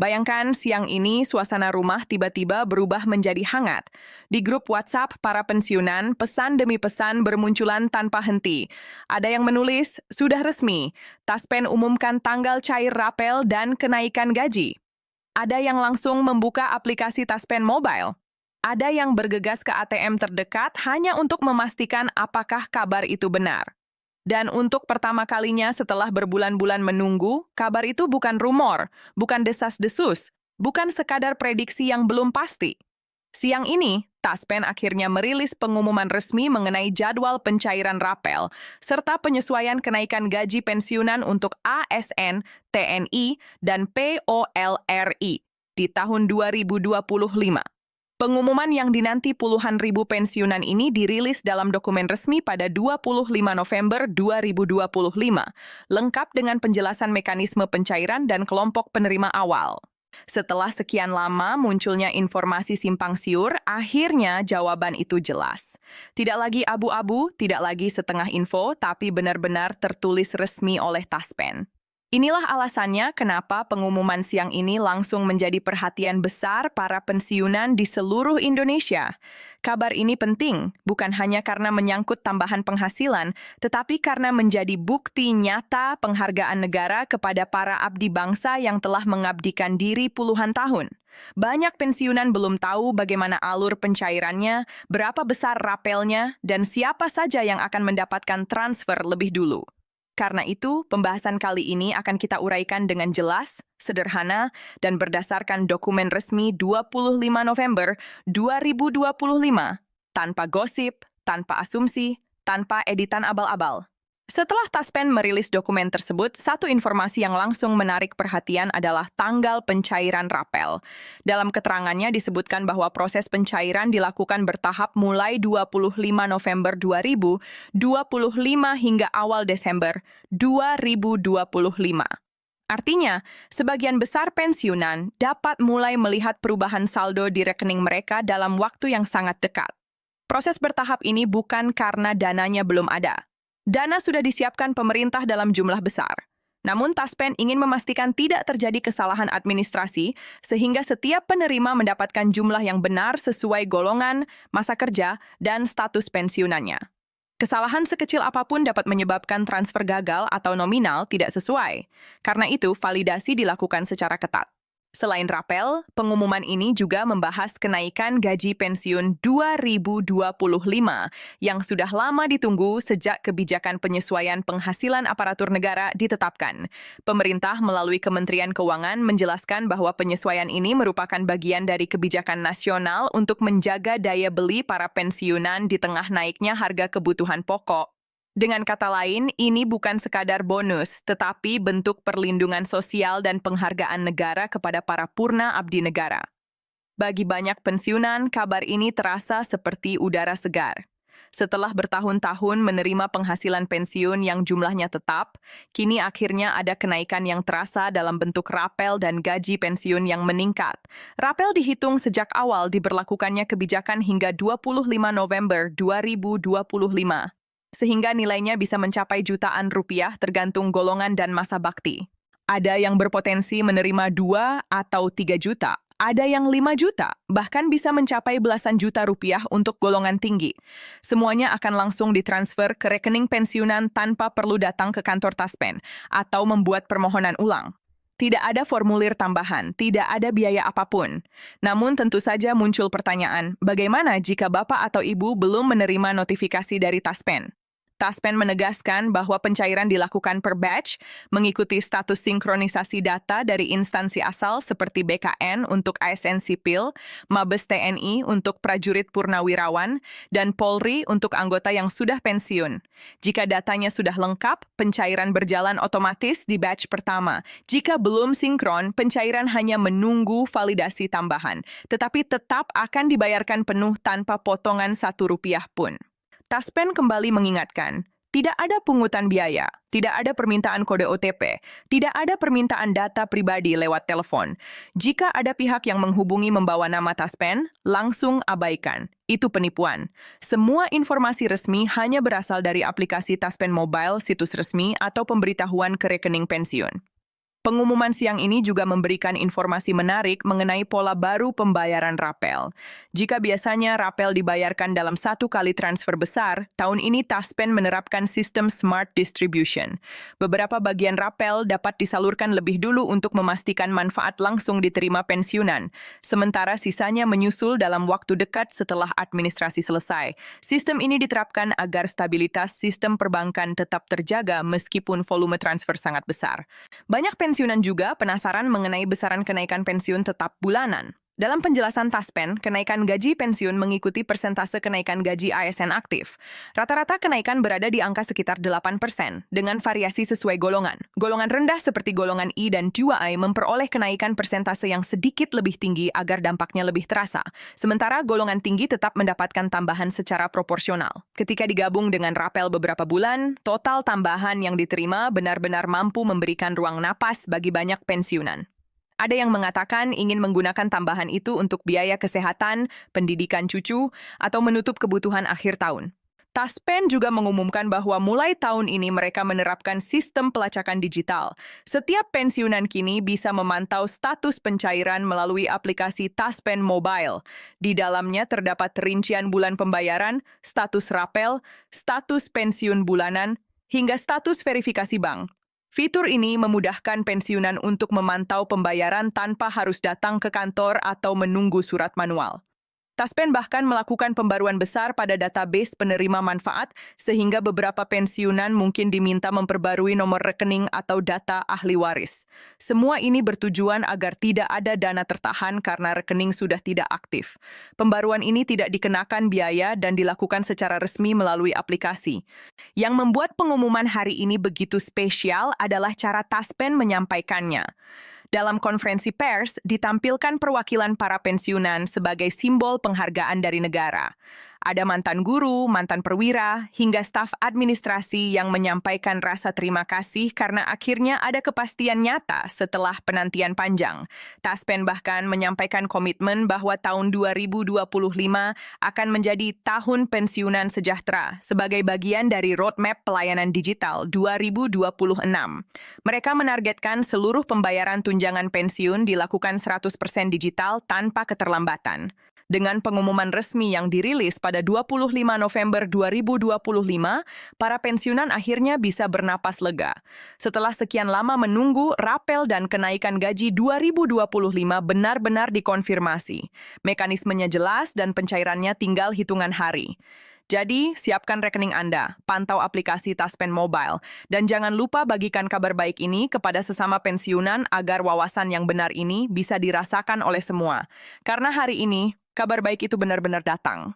Bayangkan siang ini suasana rumah tiba-tiba berubah menjadi hangat. Di grup WhatsApp para pensiunan, pesan demi pesan bermunculan tanpa henti. Ada yang menulis, sudah resmi, Taspen umumkan tanggal cair rapel dan kenaikan gaji. Ada yang langsung membuka aplikasi Taspen Mobile. Ada yang bergegas ke ATM terdekat hanya untuk memastikan apakah kabar itu benar. Dan untuk pertama kalinya setelah berbulan-bulan menunggu, kabar itu bukan rumor, bukan desas-desus, bukan sekadar prediksi yang belum pasti. Siang ini, Taspen akhirnya merilis pengumuman resmi mengenai jadwal pencairan rapel, serta penyesuaian kenaikan gaji pensiunan untuk ASN, TNI, dan POLRI di tahun 2025. Pengumuman yang dinanti puluhan ribu pensiunan ini dirilis dalam dokumen resmi pada 25 November 2025, lengkap dengan penjelasan mekanisme pencairan dan kelompok penerima awal. Setelah sekian lama munculnya informasi simpang siur, akhirnya jawaban itu jelas. Tidak lagi abu-abu, tidak lagi setengah info, tapi benar-benar tertulis resmi oleh Taspen. Inilah alasannya kenapa pengumuman siang ini langsung menjadi perhatian besar para pensiunan di seluruh Indonesia. Kabar ini penting, bukan hanya karena menyangkut tambahan penghasilan, tetapi karena menjadi bukti nyata penghargaan negara kepada para abdi bangsa yang telah mengabdikan diri puluhan tahun. Banyak pensiunan belum tahu bagaimana alur pencairannya, berapa besar rapelnya, dan siapa saja yang akan mendapatkan transfer lebih dulu. Karena itu, pembahasan kali ini akan kita uraikan dengan jelas, sederhana, dan berdasarkan dokumen resmi 25 November 2025, tanpa gosip, tanpa asumsi, tanpa editan abal-abal. Setelah Taspen merilis dokumen tersebut, satu informasi yang langsung menarik perhatian adalah tanggal pencairan rapel. Dalam keterangannya disebutkan bahwa proses pencairan dilakukan bertahap mulai 25 November 2025 hingga awal Desember 2025. Artinya, sebagian besar pensiunan dapat mulai melihat perubahan saldo di rekening mereka dalam waktu yang sangat dekat. Proses bertahap ini bukan karena dananya belum ada. Dana sudah disiapkan pemerintah dalam jumlah besar. Namun Taspen ingin memastikan tidak terjadi kesalahan administrasi sehingga setiap penerima mendapatkan jumlah yang benar sesuai golongan, masa kerja, dan status pensiunannya. Kesalahan sekecil apapun dapat menyebabkan transfer gagal atau nominal tidak sesuai. Karena itu, validasi dilakukan secara ketat. Selain rapel, pengumuman ini juga membahas kenaikan gaji pensiun 2025 yang sudah lama ditunggu sejak kebijakan penyesuaian penghasilan aparatur negara ditetapkan. Pemerintah melalui Kementerian Keuangan menjelaskan bahwa penyesuaian ini merupakan bagian dari kebijakan nasional untuk menjaga daya beli para pensiunan di tengah naiknya harga kebutuhan pokok. Dengan kata lain, ini bukan sekadar bonus, tetapi bentuk perlindungan sosial dan penghargaan negara kepada para purna abdi negara. Bagi banyak pensiunan, kabar ini terasa seperti udara segar. Setelah bertahun-tahun menerima penghasilan pensiun yang jumlahnya tetap, kini akhirnya ada kenaikan yang terasa dalam bentuk rapel dan gaji pensiun yang meningkat. Rapel dihitung sejak awal diberlakukannya kebijakan hingga 25 November 2025. Sehingga nilainya bisa mencapai jutaan rupiah tergantung golongan dan masa bakti. Ada yang berpotensi menerima 2 atau 3 juta, ada yang 5 juta, bahkan bisa mencapai belasan juta rupiah untuk golongan tinggi. Semuanya akan langsung ditransfer ke rekening pensiunan tanpa perlu datang ke kantor Taspen atau membuat permohonan ulang. Tidak ada formulir tambahan, tidak ada biaya apapun. Namun tentu saja muncul pertanyaan, bagaimana jika Bapak atau Ibu belum menerima notifikasi dari Taspen? Taspen menegaskan bahwa pencairan dilakukan per batch, mengikuti status sinkronisasi data dari instansi asal seperti BKN untuk ASN sipil, Mabes TNI untuk prajurit purnawirawan, dan Polri untuk anggota yang sudah pensiun. Jika datanya sudah lengkap, pencairan berjalan otomatis di batch pertama. Jika belum sinkron, pencairan hanya menunggu validasi tambahan, tetapi tetap akan dibayarkan penuh tanpa potongan Rp1 pun. Taspen kembali mengingatkan, tidak ada pungutan biaya, tidak ada permintaan kode OTP, tidak ada permintaan data pribadi lewat telepon. Jika ada pihak yang menghubungi membawa nama Taspen, langsung abaikan. Itu penipuan. Semua informasi resmi hanya berasal dari aplikasi Taspen Mobile, situs resmi, atau pemberitahuan ke rekening pensiun. Pengumuman siang ini juga memberikan informasi menarik mengenai pola baru pembayaran rapel. Jika biasanya rapel dibayarkan dalam satu kali transfer besar, tahun ini Taspen menerapkan sistem Smart Distribution. Beberapa bagian rapel dapat disalurkan lebih dulu untuk memastikan manfaat langsung diterima pensiunan, sementara sisanya menyusul dalam waktu dekat setelah administrasi selesai. Sistem ini diterapkan agar stabilitas sistem perbankan tetap terjaga meskipun volume transfer sangat besar. Banyak pensiunan juga penasaran mengenai besaran kenaikan pensiun tetap bulanan. Dalam penjelasan Taspen, kenaikan gaji pensiun mengikuti persentase kenaikan gaji ASN aktif. Rata-rata kenaikan berada di angka sekitar 8%, dengan variasi sesuai golongan. Golongan rendah seperti golongan I dan 2I memperoleh kenaikan persentase yang sedikit lebih tinggi agar dampaknya lebih terasa. Sementara golongan tinggi tetap mendapatkan tambahan secara proporsional. Ketika digabung dengan rapel beberapa bulan, total tambahan yang diterima benar-benar mampu memberikan ruang napas bagi banyak pensiunan. Ada yang mengatakan ingin menggunakan tambahan itu untuk biaya kesehatan, pendidikan cucu, atau menutup kebutuhan akhir tahun. Taspen juga mengumumkan bahwa mulai tahun ini mereka menerapkan sistem pelacakan digital. Setiap pensiunan kini bisa memantau status pencairan melalui aplikasi Taspen Mobile. Di dalamnya terdapat rincian bulan pembayaran, status rapel, status pensiun bulanan, hingga status verifikasi bank. Fitur ini memudahkan pensiunan untuk memantau pembayaran tanpa harus datang ke kantor atau menunggu surat manual. Taspen bahkan melakukan pembaruan besar pada database penerima manfaat, sehingga beberapa pensiunan mungkin diminta memperbarui nomor rekening atau data ahli waris. Semua ini bertujuan agar tidak ada dana tertahan karena rekening sudah tidak aktif. Pembaruan ini tidak dikenakan biaya dan dilakukan secara resmi melalui aplikasi. Yang membuat pengumuman hari ini begitu spesial adalah cara Taspen menyampaikannya. Dalam konferensi pers, ditampilkan perwakilan para pensiunan sebagai simbol penghargaan dari negara. Ada mantan guru, mantan perwira, hingga staf administrasi yang menyampaikan rasa terima kasih karena akhirnya ada kepastian nyata setelah penantian panjang. Taspen bahkan menyampaikan komitmen bahwa tahun 2025 akan menjadi tahun pensiunan sejahtera sebagai bagian dari roadmap pelayanan digital 2026. Mereka menargetkan seluruh pembayaran tunjangan pensiun dilakukan 100% digital tanpa keterlambatan. Dengan pengumuman resmi yang dirilis pada 25 November 2025, para pensiunan akhirnya bisa bernapas lega. Setelah sekian lama menunggu, rapel dan kenaikan gaji 2025 benar-benar dikonfirmasi. Mekanismenya jelas dan pencairannya tinggal hitungan hari. Jadi, siapkan rekening Anda, pantau aplikasi Taspen Mobile, dan jangan lupa bagikan kabar baik ini kepada sesama pensiunan agar wawasan yang benar ini bisa dirasakan oleh semua. Karena hari ini, kabar baik itu benar-benar datang.